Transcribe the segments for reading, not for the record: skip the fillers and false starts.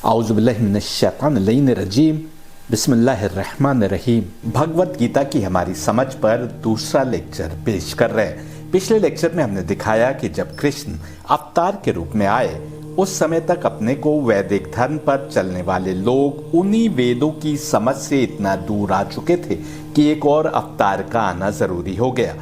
आउज़ुबिल्लाहिमिनश्शैतानिर्रजीम बिस्मिल्लाहिर्रहमानिर्रहीम। भगवत गीता की हमारी समझ पर दूसरा लेक्चर पेश कर रहे हैं। पिछले लेक्चर में हमने दिखाया कि जब कृष्ण अवतार के रूप में आए उस समय तक अपने को वैदिक धर्म पर चलने वाले लोग उन्हीं वेदों की समझ से इतना दूर आ चुके थे कि एक और अवतार का आना जरूरी हो गया।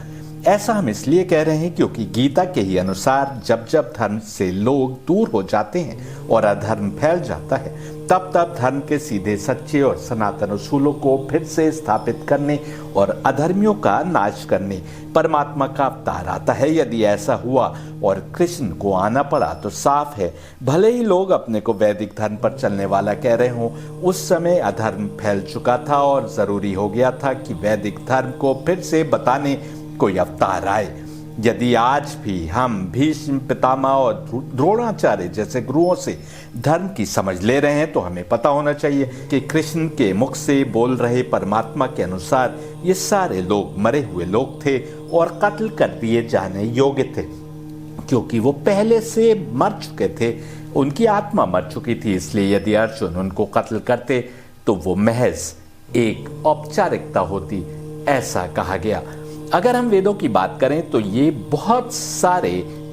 ऐसा हम इसलिए कह रहे हैं क्योंकि गीता के ही अनुसार जब जब धर्म से लोग दूर हो जाते हैं और अधर्म फैल जाता है तब तब धर्म के सीधे सच्चे और सनातन उसूलों को फिर से स्थापित करने और अधर्मियों का नाश करने परमात्मा का अवतार आता है। यदि ऐसा हुआ और कृष्ण को आना पड़ा तो साफ है, भले ही लोग अपने को वैदिक धर्म पर चलने वाला कह रहे हों, उस समय अधर्म फैल चुका था और जरूरी हो गया था कि वैदिक धर्म को फिर से बताने कोई अवतार आए। यदि आज भी हम भीष्म पितामह और द्रोणाचार्य जैसे गुरुओं से धर्म की समझ ले रहे हैं तो हमें पता होना चाहिए कि कृष्ण के मुख से बोल रहे परमात्मा के अनुसार ये सारे लोग मरे हुए लोग थे और कत्ल कर दिए जाने योग्य थे, क्योंकि वो पहले से मर चुके थे, उनकी आत्मा मर चुकी थी। इसलिए यदि अर्जुन उनको कत्ल करते तो वो महज एक औपचारिकता होती, ऐसा कहा गया। अगर हम वेदों की बात करें तो ये बहुत सारे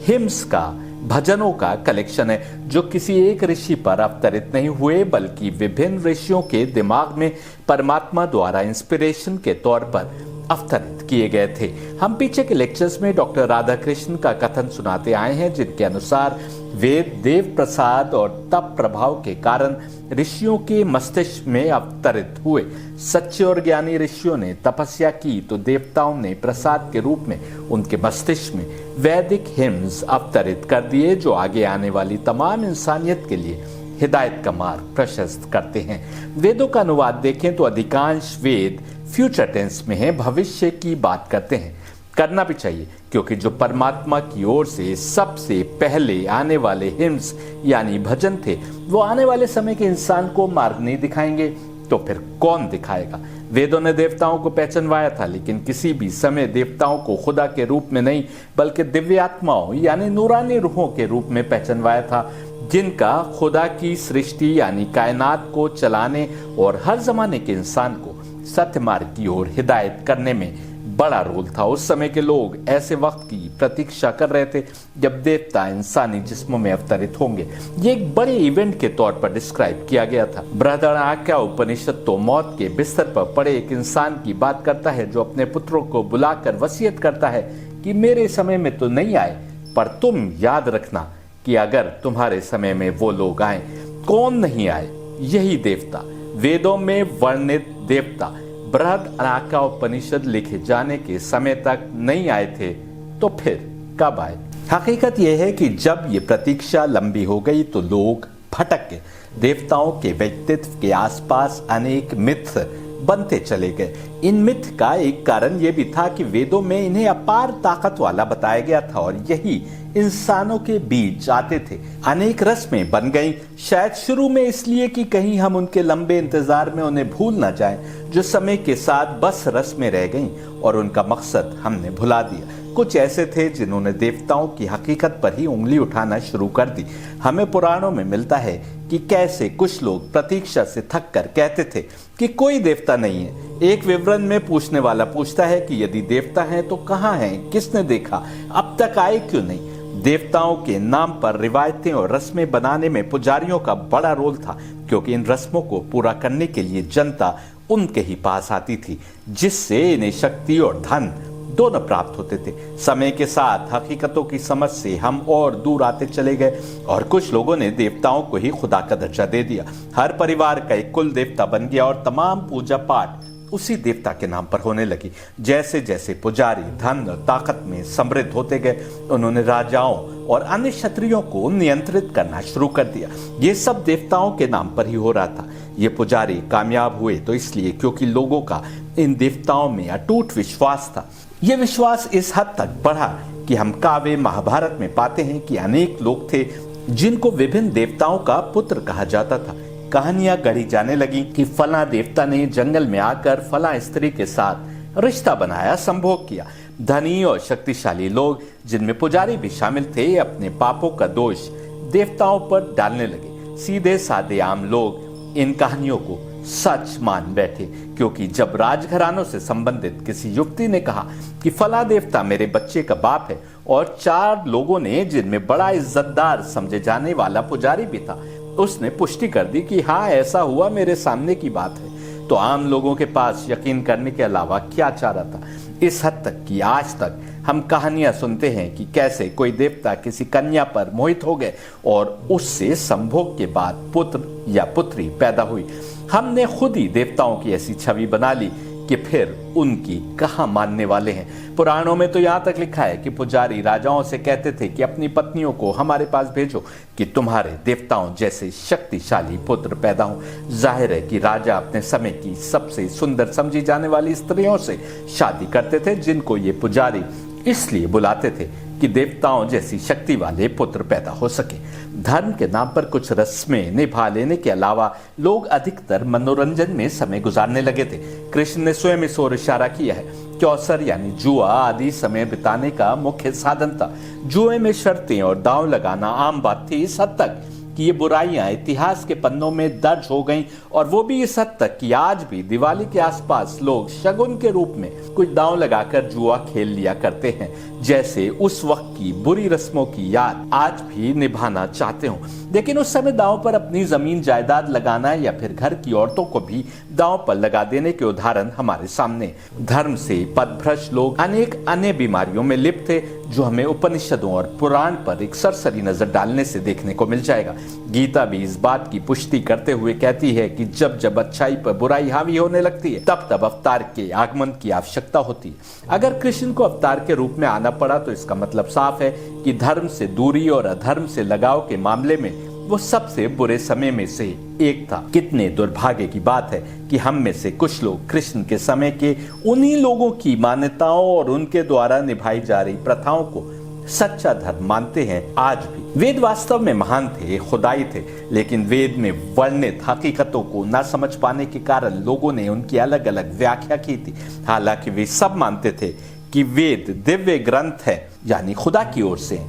हिम्स का, भजनों का कलेक्शन है जो किसी एक ऋषि पर अवतरित नहीं हुए बल्कि विभिन्न ऋषियों के दिमाग में परमात्मा द्वारा इंस्पिरेशन के तौर पर अवतरित किए गए थे। हम पीछे के लेक्चर्स में डॉक्टर राधा कृष्ण का कथन सुनाते आए हैं जिनके अनुसार वेद देव प्रसाद और तप प्रभाव के कारण ऋषियों के मस्तिष्क में अवतरित हुए। सच्चे और ज्ञानी ऋषियों ने तपस्या की तो देवताओं ने प्रसाद के रूप में उनके मस्तिष्क में वैदिक हिम्स अवतरित कर दिए जो आगे आने वाली तमाम इंसानियत के लिए हिदायत का मार्ग प्रशस्त करते हैं। वेदों का अनुवाद देखें तो अधिकांश वेद फ्यूचर टेंस में है, भविष्य की बात करते हैं। करना भी चाहिए क्योंकि जो परमात्मा की ओर से सबसे पहले आने वाले हिम्स यानी भजन थे वो आने वाले समय के इंसान को मार्ग नहीं दिखाएंगे तो फिर कौन दिखाएगा। वेदों ने देवताओं को पहचानवाया था लेकिन किसी भी समय देवताओं को खुदा के रूप में नहीं बल्कि दिव्य आत्माओं यानी नूरानी रूहों के रूप में पहचानवाया था, जिनका खुदा की सृष्टि यानी कायनात को चलाने और हर जमाने के इंसान को सत्य मार्ग की ओर हिदायत करने में बड़ा रोल था। उस समय के लोग ऐसे वक्त की प्रतीक्षा कर रहे थे जब देवता इंसानी जिस्मों में अवतरित होंगे। ये एक बड़े इवेंट के तौर पर डिस्क्राइब किया गया था। बृहदारण्यक उपनिषद तो मौत के बिस्तर पर पड़े एक इंसान की बात करता है जो अपने पुत्रों को बुलाकर वसीयत करता है कि मेरे समय में तो नहीं आए पर तुम याद रखना कि अगर तुम्हारे समय में वो लोग आए। कौन नहीं आए? यही देवता, वेदों में वर्णित देवता बृहदारण्यक उपनिषद लिखे जाने के समय तक नहीं आए थे तो फिर कब आए? हकीकत यह है कि जब ये प्रतीक्षा लंबी हो गई तो लोग भटक गए। देवताओं के व्यक्तित्व के आसपास अनेक मिथ बनते चले गए। इन मिथ का एक कारण यह भी था कि वेदों में इन्हें अपार ताकत वाला बताया गया था और यही इंसानों के बीच आते थे। अनेक रस्में बन गईं, शायद शुरू में इसलिए कि कहीं हम उनके लंबे इंतजार में उन्हें भूल न जाएं, जो समय के साथ बस रस्में रह गईं और उनका मकसद हमने भुला दिया। कुछ ऐसे थे जिन्होंने देवताओं की हकीकत पर ही उंगली उठाना शुरू कर दी। हमें पुराणों में मिलता है कि कैसे कुछ लोग प्रतीक्षा से थक कर कहते थे कि कोई देवता नहीं है। एक विवरण में पूछने वाला पूछता है कि यदि देवता हैं तो कहाँ हैं, किसने देखा, अब तक आए क्यों नहीं। देवताओं के नाम पर रिवायतें और रस्में बनाने में पुजारियों का बड़ा रोल था क्योंकि इन रस्मों को पूरा करने के लिए जनता उनके ही पास आती थी, जिससे इन्हें शक्ति और धन दोनों प्राप्त होते थे। समय के साथ हकीकतों की समझ से हम और दूर आते चले गए और कुछ लोगों ने देवताओं को ही खुदा का दर्जा दे दिया। हर परिवार का एक कुल देवता बन गया और तमाम पूजा पाठ उसी देवता के नाम पर होने लगी। जैसे जैसे पुजारी धन और ताकत में समृद्ध होते गए उन्होंने राजाओं और अन्य क्षत्रियों को नियंत्रित करना शुरू कर दिया। ये सब देवताओं के नाम पर ही हो रहा था। ये पुजारी कामयाब हुए तो इसलिए क्योंकि लोगों का इन देवताओं में अटूट विश्वास था। ये विश्वास इस हद तक बढ़ा कि हम काव्य महाभारत में पाते हैं कि अनेक लोग थे जिनको विभिन्न देवताओं का पुत्र कहा जाता था। कहानियां गढ़ी जाने लगी कि फला देवता ने जंगल में आकर फला स्त्री के साथ रिश्ता बनाया, संभोग किया। धनी और शक्तिशाली लोग जिनमें पुजारी भी शामिल थे अपने पापों का दोष देवताओं पर डालने लगे। सीधे साधे आम लोग इन कहानियों को सच मान बैठे, क्योंकि जब राजघरानों से संबंधित किसी युवती ने कहा कि फला देवता मेरे बच्चे का बाप है, और 4 लोगों ने, जिनमें बड़ा इज्जतदार समझे जाने वाला पुजारी भी था, उसने पुष्टि कर दी कि हाँ ऐसा हुआ, मेरे सामने की बात है, तो आम लोगों के पास यकीन करने के अलावा क्या चारा था। इस हद तक कि आज तक हम कहानियां सुनते हैं कि कैसे कोई देवता किसी कन्या पर मोहित हो गए और उससे संभोग के बाद पुत्र या पुत्री पैदा हुई। हमने खुद ही देवताओं की ऐसी छवि बना ली कि फिर उनकी कहां मानने वाले हैं। पुराणों में तो यहां तक लिखा है कि पुजारी राजाओं से कहते थे कि अपनी पत्नियों को हमारे पास भेजो कि तुम्हारे देवताओं जैसे शक्तिशाली पुत्र पैदा हों। जाहिर है कि राजा अपने समय की सबसे सुंदर समझी जाने वाली स्त्रियों से शादी करते थे, जिनको ये पुजारी इसलिए बुलाते थे कि देवताओं जैसी शक्ति वाले पुत्र पैदा हो सके। धर्म के नाम पर कुछ रस्में निभा लेने के अलावा लोग अधिकतर मनोरंजन में समय गुजारने लगे थे। कृष्ण ने स्वयं इस ओर इशारा किया है कि अवसर यानी जुआ आदि समय बिताने का मुख्य साधन था। जुए में शर्तें और दांव लगाना आम बात थी, इस हद तक कि ये बुराइयां इतिहास के पन्नों में दर्ज हो गईं, और वो भी इस हद तक कि आज भी दिवाली के आसपास लोग शगुन के रूप में कुछ दांव लगाकर जुआ खेल लिया करते हैं, जैसे उस वक्त की बुरी रस्मों की याद आज भी निभाना चाहते हो। लेकिन उस समय दांव पर अपनी जमीन जायदाद लगाना या फिर घर की औरतों को भी दांव पर लगा देने के उदाहरण हमारे सामने। धर्म से पथभ्रष्ट लोग अनेक अन्य बीमारियों में लिप्त थे, जो हमें उपनिषदों और पुराण पर एक सरसरी नजर डालने से देखने को मिल जाएगा। गीता भी इस बात की पुष्टि करते हुए कहती है कि जब जब अच्छाई पर बुराई हावी होने लगती है, तब तब अवतार के आगमन की आवश्यकता होती है। अगर कृष्ण को अवतार के रूप में आना पड़ा तो इसका मतलब साफ है कि धर्म से दूरी और अधर्म से लगाव के मामले में वो सबसे बुरे समय में से एक था। कितने दुर्भाग्य की बात है कि हम में से कुछ लोग कृष्ण के समय के उन्हीं लोगों की मान्यताओं और उनके द्वारा निभाई जा रही प्रथाओं को सच्चा धर्म मानते हैं आज भी। वेद वास्तव में महान थे, खुदाई थे, लेकिन वेद में वर्णित हकीकतों को न समझ पाने के कारण लोगों ने उनकी अलग अलग व्याख्या की थी। हालांकि वे सब मानते थे कि वेद दिव्य ग्रंथ है, यानी खुदा की ओर से।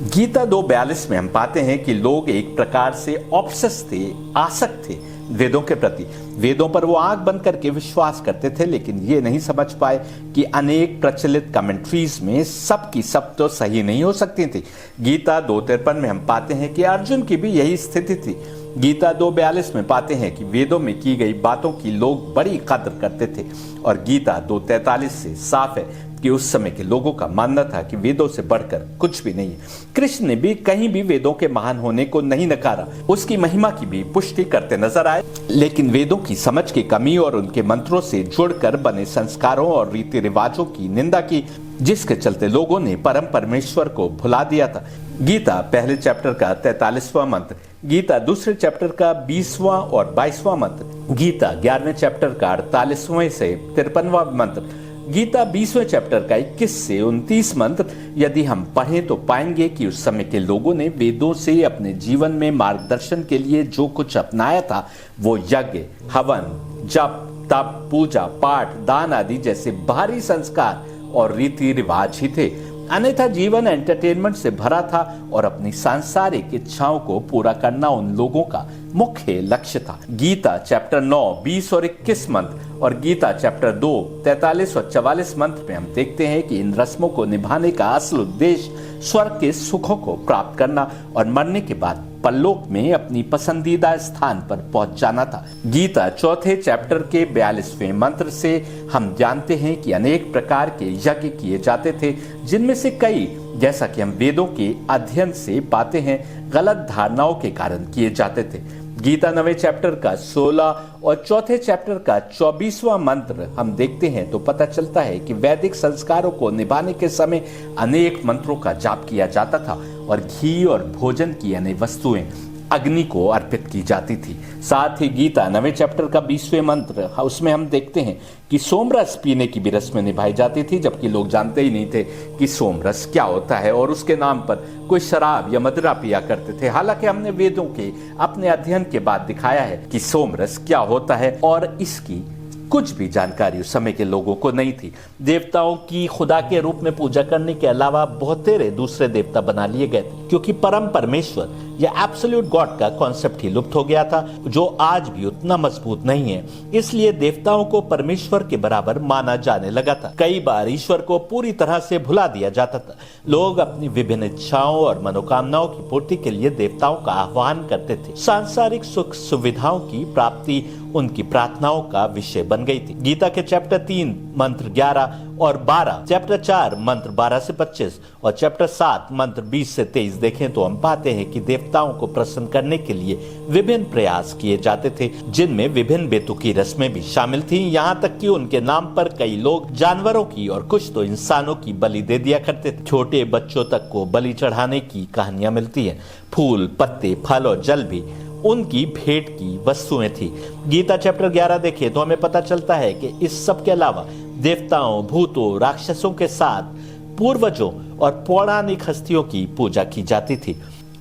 गीता 2:42 में हम पाते हैं कि लोग एक प्रकार से ऑब्सेस थे, आसक्त थे वेदों के प्रति। वेदों पर वो आंख बंद करके विश्वास करते थे, लेकिन ये नहीं समझ पाए कि अनेक प्रचलित कमेंट्रीज में सब की सब तो सही नहीं हो सकती थी। गीता 2:53 में हम पाते हैं कि अर्जुन की भी यही स्थिति थी। गीता 2:42 में पाते हैं कि वेदों में की गई बातों की लोग बड़ी कद्र करते थे, और गीता 2:43 से साफ है कि उस समय के लोगों का मानना था कि वेदों से बढ़कर कुछ भी नहीं है। कृष्ण ने भी कहीं भी वेदों के महान होने को नहीं नकारा, उसकी महिमा की भी पुष्टि करते नजर आए, लेकिन वेदों की समझ की कमी और उनके मंत्रों से जुड़कर बने संस्कारों और रीति रिवाजों की निंदा की, जिसके चलते लोगों ने परम परमेश्वर को भुला दिया था। गीता पहले चैप्टर का 43वां मंत्र, गीता दूसरे चैप्टर का 20वां और 22वां मंत्र, गीता 11वें चैप्टर का 48वें से 53वां मंत्र, गीता 20वें चैप्टर का 21 से 29 मंत्र यदि हम पढ़ें तो पाएंगे कि उस समय के लोगों ने वेदों से अपने जीवन में मार्गदर्शन के लिए जो कुछ अपनाया था वो यज्ञ, हवन, जप, तप, पूजा, पाठ, दान आदि जैसे बाहरी संस्कार और रीति रिवाज ही थे। अन्यथा जीवन एंटरटेनमेंट से भरा था और अपनी सांसारिक इच्छाओं को पूरा करना उन लोगों का मुख्य लक्ष्य था। गीता चैप्टर 9, 20 और 21 मंत्र और गीता चैप्टर 2, 43 और 44 मंत्र में हम देखते हैं कि इन रस्मों को निभाने का असल उद्देश्य स्वर्ग के सुखों को प्राप्त करना और मरने के बाद परलोक में अपनी पसंदीदा स्थान पर पहुंच जाना था। गीता चौथे चैप्टर के 42वें मंत्र से हम जानते हैं कि अनेक प्रकार के यज्ञ किए जाते थे, जिनमें से कई, जैसा कि हम वेदों के अध्ययन से पाते हैं, गलत धारणाओं के कारण किए जाते थे। गीता 9वें चैप्टर का 16 और चौथे चैप्टर का 24वां मंत्र हम देखते हैं तो पता चलता है कि वैदिक संस्कारों को निभाने के समय अनेक मंत्रों का जाप किया जाता था और घी और भोजन की अनेक वस्तुएं अग्नि को अर्पित की जाती थी। साथ ही गीता 9वें चैप्टर का 20वें मंत्र, उसमें हम देखते हैं कि सोमरस पीने की भी रस्में निभाई जाती थी, जबकि लोग जानते ही नहीं थे कि सोमरस क्या होता है और उसके नाम पर कोई शराब या मदिरा पिया करते थे। हालांकि हमने वेदों के अपने अध्ययन के बाद दिखाया है कि सोमरस क्या होता है और इसकी कुछ भी जानकारी उस समय के लोगों को नहीं थी। देवताओं की खुदा के रूप में पूजा करने के अलावा बहुतेरे दूसरे देवता बना लिए गए थे, क्योंकि परम परमेश्वर यह एब्सोल्यूट गॉड का कॉन्सेप्ट ही लुप्त हो गया था, जो आज भी उतना मजबूत नहीं है। इसलिए देवताओं को परमेश्वर के बराबर माना जाने लगा था। कई बार ईश्वर को पूरी तरह से भुला दिया जाता था। लोग अपनी विभिन्न इच्छाओं और मनोकामनाओं की पूर्ति के लिए देवताओं का आह्वान करते थे। सांसारिक सुख सुविधाओं की प्राप्ति उनकी प्रार्थनाओं का विषय बन गई थी। गीता के चैप्टर 3 मंत्र 11 और 12, चैप्टर 4 मंत्र 12 से 25 और चैप्टर 7 मंत्र 20 से 23 देखें तो हम पाते हैं कि देवताओं को प्रसन्न करने के लिए विभिन्न प्रयास किए जाते थे, जिनमें विभिन्न बेतुकी रस्में भी शामिल थीं। यहाँ तक कि उनके नाम पर कई लोग जानवरों की और कुछ तो इंसानों की बलि दे दिया करते थे। छोटे बच्चों तक को बलि चढ़ाने की कहानियां मिलती हैं। फूल, पत्ते, फल और जल भी उनकी भेंट की वस्तुएं थी। गीता चैप्टर 11 देखें तो हमें पता चलता है कि इस सब के अलावा देवताओं, भूतों, राक्षसों के साथ पूर्वजों और पौराणिक हस्तियों की पूजा की जाती थी।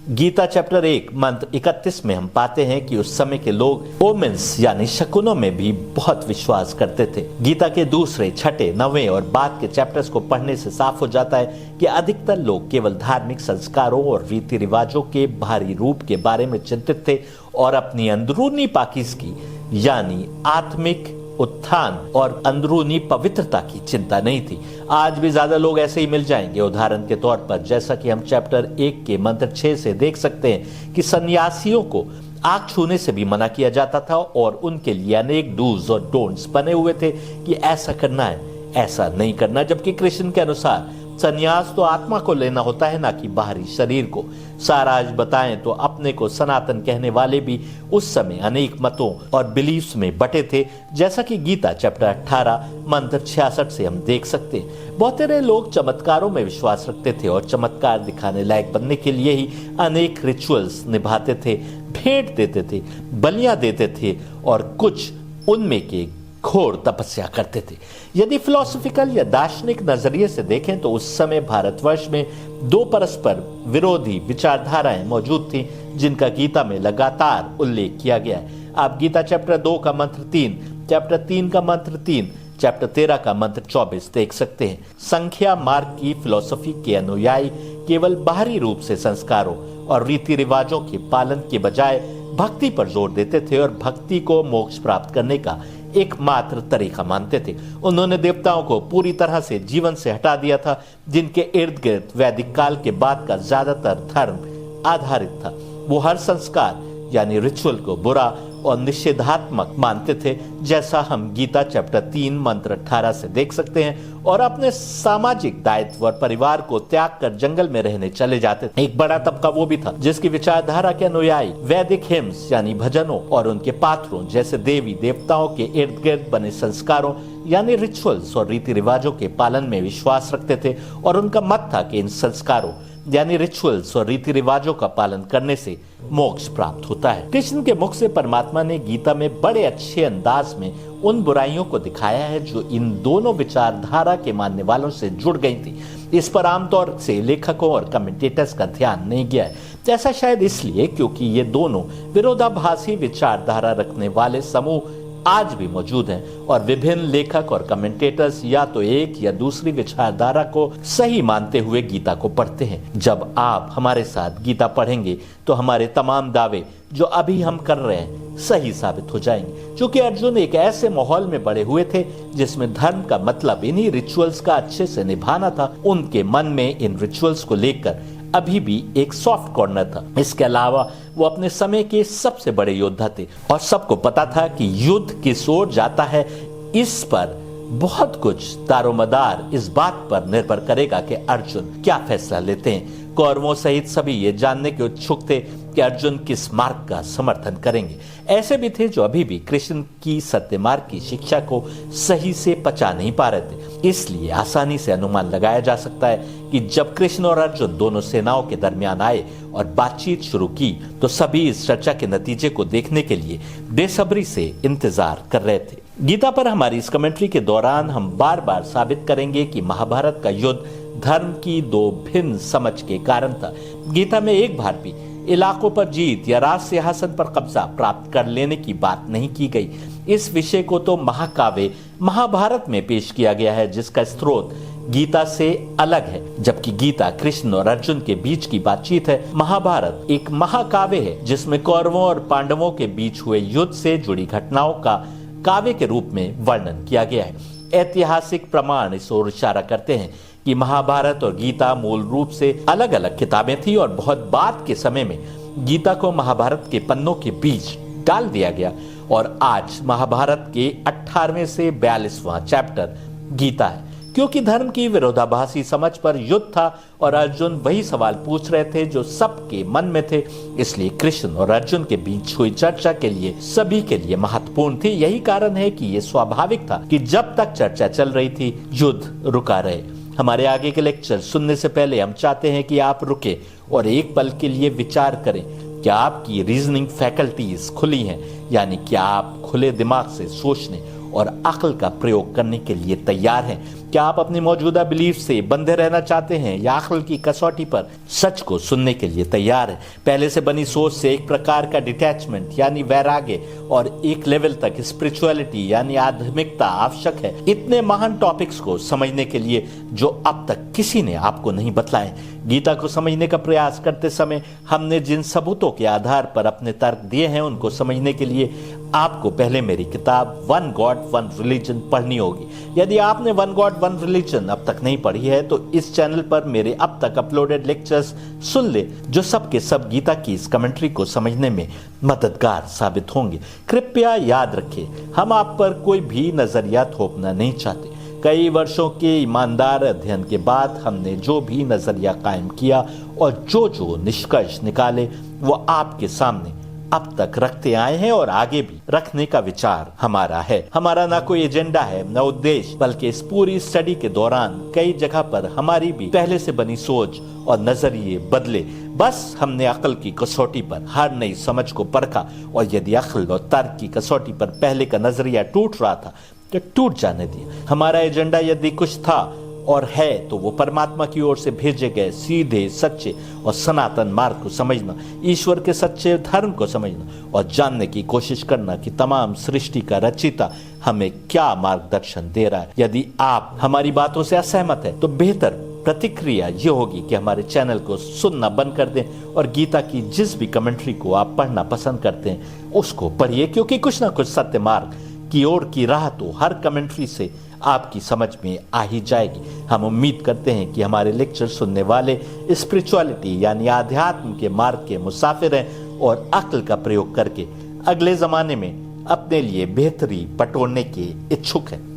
गीता चैप्टर 1 मंत्र 31 में हम पाते हैं कि उस समय के लोग ओमेन्स यानी शकुनों में भी बहुत विश्वास करते थे। गीता के दूसरे, छठे, 9वें और बाद के चैप्टर्स को पढ़ने से साफ हो जाता है कि अधिकतर लोग केवल धार्मिक संस्कारों और रीति रिवाजों के बाहरी रूप के बारे में चिंतित थे और अपनी अंदरूनी पाकीज़गी यानी आत्मिक उत्थान और अंदरूनी पवित्रता की चिंता नहीं थी। आज भी ज्यादा लोग ऐसे ही मिल जाएंगे। उदाहरण के तौर पर जैसा कि हम चैप्टर 1 के मंत्र 6 से देख सकते हैं कि सन्यासियों को आग छूने से भी मना किया जाता था और उनके लिए अनेक डूज और डोंट्स बने हुए थे कि ऐसा करना है, ऐसा नहीं करना। जबकि कृष्ण के अनुसार संन्यास तो आत्मा को लेना होता है, ना कि बाहरी शरीर को। सारांश बताएं तो अपने को सनातन कहने वाले भी उस समय अनेक मतों और बिलीफ्स में बटे थे, जैसा कि गीता चैप्टर 18 मंत्र 66 से हम देख सकते हैं। बहुत सारे लोग चमत्कारों में विश्वास रखते थे और चमत्कार दिखाने लायक बनने के लिए ही अनेक रिचुअल्स निभाते थे, भेंट देते थे, बलियां देते थे और कुछ उनमें के घोर तपस्या करते थे। यदि फिलोसॉफिकल या दार्शनिक नजरिए से देखें तो उस समय भारतवर्ष में दो परस्पर विरोधी विचारधाराएं मौजूद थी, जिनका गीता में लगातार उल्लेख किया गया है। आप गीता चैप्टर 2 का मंत्र 3, चैप्टर 3 का मंत्र 3, चैप्टर 13 का मंत्र 24 देख सकते हैं। संख्या मार्ग की फिलोसफी के अनुयायी केवल बाहरी रूप से संस्कारों और रीति रिवाजों के पालन के बजाय भक्ति पर जोर देते थे और भक्ति को मोक्ष प्राप्त करने का एकमात्र तरीका मानते थे। उन्होंने देवताओं को पूरी तरह से जीवन से हटा दिया था, जिनके इर्द गिर्द वैदिक काल के बाद का ज्यादातर धर्म आधारित था। वो हर संस्कार यानी रिचुअल को बुरा और निषेधात्मक मानते थे, जैसा हम गीता चैप्टर 3 मंत्र 18 से देख सकते हैं, और अपने सामाजिक दायित्व और परिवार को त्याग कर जंगल में रहने चले जाते थे। एक बड़ा तबका वो भी था जिसकी विचारधारा के अनुयायी वैदिक हिम्स यानी भजनों और उनके पात्रों जैसे देवी देवताओं के इर्द गिर्द बने संस्कारों यानी रिचुअल्स और रीति रिवाजों के पालन में विश्वास रखते थे, और उनका मत था कि इन संस्कारों यानी रिचुअल्स और रीति रिवाजों का पालन करने से मोक्ष प्राप्त होता है। कृष्ण के मुख से परमात्मा ने गीता में बड़े अच्छे अंदाज में उन बुराइयों को दिखाया है जो इन दोनों विचारधारा के मानने वालों से जुड़ गई थी। इस पर आमतौर से लेखकों और कमेंटेटर्स का ध्यान नहीं गया है। ऐसा शायद इसलिए क्योंकि ये दोनों विरोधाभासी विचारधारा रखने वाले समूह आज भी मौजूद हैं और विभिन्न लेखक और कमेंटेटर्स या तो एक या दूसरी विचारधारा को सही मानते हुए गीता को पढ़ते हैं। जब आप हमारे साथ गीता पढ़ेंगे तो हमारे तमाम दावे जो अभी हम कर रहे हैं सही साबित हो जाएंगे। क्योंकि अर्जुन एक ऐसे माहौल में बड़े हुए थे जिसमें धर्म का मतलब इन्हीं रिचुअल्स का अच्छे से निभाना था। उनके मन में इन रिचुअल्स को लेकर अभी भी एक सॉफ्ट कॉर्नर था। इसके अलावा वो अपने समय के सबसे बड़े योद्धा थे और सबको पता था कि युद्ध किस ओर जाता है, इस पर बहुत कुछ दारोमदार इस बात पर निर्भर करेगा कि अर्जुन क्या फैसला लेते हैं। कौरवों सहित सभी ये जानने के उत्सुक थे कि अर्जुन किस मार्ग का समर्थन करेंगे। ऐसे भी थे जो अभी भी कृष्ण की सत्य मार्ग की शिक्षा को सही से पचा नहीं पा रहे थे। इसलिए आसानी से अनुमान लगाया जा सकता है कि जब कृष्ण और अर्जुन दोनों सेनाओं के दरमियान आए और बातचीत शुरू की तो सभी इस चर्चा के नतीजे को देखने के लिए बेसब्री से इंतजार कर रहे थे। गीता पर हमारी इस कमेंट्री के दौरान हम बार बार साबित करेंगे कि महाभारत का युद्ध धर्म की दो भिन्न समझ के कारण था। गीता में एक बार भी इलाकों पर जीत या राज सिंहासन पर कब्जा प्राप्त कर लेने की बात नहीं की गई। इस विषय को तो महाकाव्य महाभारत में पेश किया गया है, जिसका स्रोत गीता से अलग है। जबकि गीता कृष्ण और अर्जुन के बीच की बातचीत है, महाभारत एक महाकाव्य है जिसमें कौरवों और पांडवों के बीच हुए युद्ध से जुड़ी घटनाओं का काव्य के रूप में वर्णन किया गया है। ऐतिहासिक प्रमाण इस ओर इशारा करते हैं कि महाभारत और गीता मूल रूप से अलग अलग किताबें थी और बहुत बाद के समय में गीता को महाभारत के पन्नों के बीच डाल दिया गया और आज महाभारत के 18वें से 42वां चैप्टर गीता है। क्योंकि धर्म की विरोधाभासी समझ पर युद्ध था और अर्जुन वही सवाल पूछ रहे थे जो सबके मन में थे, इसलिए कृष्ण और अर्जुन के बीच हुई चर्चा के लिए सभी के लिए महत्वपूर्ण थी। यही कारण है कि यह स्वाभाविक था कि जब तक चर्चा चल रही थी युद्ध रुका रहे। हमारे आगे के लेक्चर सुनने से पहले हम चाहते हैं कि आप रुके और एक पल के लिए विचार करें, क्या आपकी रीजनिंग फैकल्टीज खुली हैं, यानी क्या आप खुले दिमाग से सोचने और अक्ल का प्रयोग करने के लिए तैयार हैं? क्या आप अपनी मौजूदा बिलीफ से बंधे रहना चाहते हैं या अक्ल की कसौटी पर सच को सुनने के लिए तैयार हैं? पहले से बनी सोच से एक प्रकार का डिटैचमेंट यानी वैराग्य और एक लेवल तक स्पिरिचुअलिटी यानी आध्यात्मिकता आवश्यक है इतने महान टॉपिक्स को समझने के लिए जो अब तक किसी ने आपको नहीं बतलाए। गीता को समझने का प्रयास करते समय हमने जिन सबूतों के आधार पर अपने तर्क दिए हैं उनको समझने के लिए आपको पहले मेरी किताब वन गॉड वन रिलीजन पढ़नी होगी। यदि आपने वन गॉड वन रिलीजन अब तक नहीं पढ़ी है तो इस चैनल पर मेरे अब तक अपलोडेड लेक्चर्स सुन ले, जो सब के सब गीता की इस कमेंट्री को समझने में मददगार साबित होंगे। कृपया याद रखें, हम आप पर कोई भी नजरिया थोपना नहीं चाहते। कई वर्षों के ईमानदार अध्ययन के बाद हमने जो भी नजरिया कायम किया और जो जो निष्कर्ष निकाले वो आपके सामने अब तक रखते आए हैं और आगे भी रखने का विचार हमारा है। हमारा ना कोई एजेंडा है न उद्देश्य, बल्कि इस पूरी स्टडी के दौरान कई जगह पर हमारी भी पहले से बनी सोच और नजरिए बदले। बस हमने अक्ल की कसौटी पर हर नई समझ को परखा और यदि अक्ल और तर्क की कसौटी पर पहले का नजरिया टूट रहा था तो टूट जाने दिया। हमारा एजेंडा यदि कुछ था और है तो वो परमात्मा की ओर से भेजे गए सीधे सच्चे और सनातन मार्ग को समझना, ईश्वर के सच्चे धर्म को समझना और जानने की कोशिश करना कि तमाम सृष्टि का रचिता हमें क्या मार्गदर्शन दे रहा है। यदि आप हमारी बातों से असहमत है तो बेहतर प्रतिक्रिया ये होगी कि हमारे चैनल को सुनना बंद कर दें और गीता की जिस भी कमेंट्री को आप पढ़ना पसंद करते हैं उसको पढ़िए, क्योंकि कुछ ना कुछ सत्य मार्ग की ओर की राह तो हर कमेंट्री से आपकी समझ में आ ही जाएगी। हम उम्मीद करते हैं कि हमारे लेक्चर सुनने वाले स्पिरिचुअलिटी यानी आध्यात्म के मार्ग के मुसाफिर हैं और अक्ल का प्रयोग करके अगले जमाने में अपने लिए बेहतरी बटोरने के इच्छुक हैं।